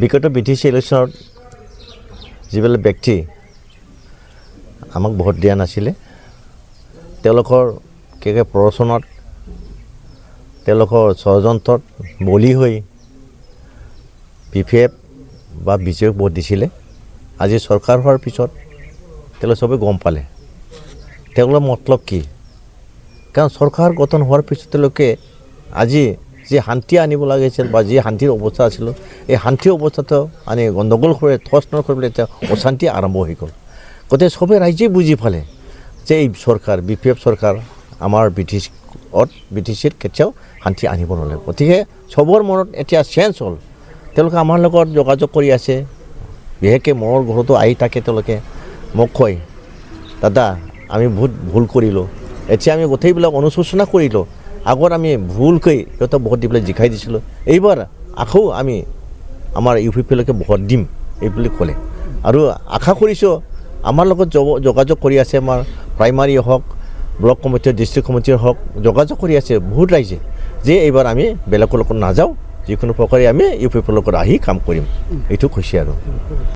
বিগত BTC ইলেকশ্যনত যিবিলাক ব্যক্তি আমাক ভোট দিয়া নাছিলে তেওঁলোকৰ প্ৰৰচনত তেওঁলোকৰ ষড়যন্ত্ৰত বলি হৈ PPF বা বিজেপিক ভোট দিছিলে আজি চৰকাৰ হোৱাৰ পিছত তেওঁলোকে চবে গম পালে তেওঁলোকৰ মতলব কি কাৰণ চৰকাৰ গঠন হোৱাৰ পিছত তেওঁলোকে আজি যে শান্তি আনিব লাগিছিল বা যি শান্তিৰ অৱস্থা আছিল এই শান্তিৰ অৱস্থাটো আনি গণ্ডগোল কৰি ঠছ নছ কৰিবলৈ এতিয়া অশান্তি আৰম্ভ হৈ গ'ল গতিকে চবে ৰাইজে বুজি পালে যে এই চৰকাৰ BPF চৰকাৰ আমাৰ BTCত কেতিয়াও শান্তি আনিব নোৱাৰে গতিকে চবৰ মনত এতিয়া চেঞ্জ হ'ল তেওঁলোকে আমাৰ লগত যোগাযোগ কৰি আছে বিশেষকৈ মোৰ ঘৰতো আহি থাকে তেওঁলোকে মোক কয় দাদা আমি বহুত ভুল কৰিলোঁ এতিয়া আমি গোটেইবিলাক অনুশোচনা কৰিলোঁ আগত আমি ভুলকৈ সিহঁতক ভোট দি পেলাই জিকাই দিছিলোঁ এইবাৰ আকৌ আমি আমাৰ UPPলৈকে ভোট দিম এই বুলি ক'লে আৰু আশা কৰিছোঁ আমাৰ লগত যোগাযোগ কৰি আছে আমাৰ প্ৰাইমাৰী হওক ব্লক কমিটিৰ ডিষ্ট্ৰিক্ট কমিটিৰ হওক যোগাযোগ কৰি আছে বহুত ৰাইজে যে এইবাৰ আমি বেলেগৰ লগত নাযাওঁ যিকোনো প্ৰকাৰে আমি UPPৰ লগত আহি কাম কৰিম এইটো কৈছে আৰু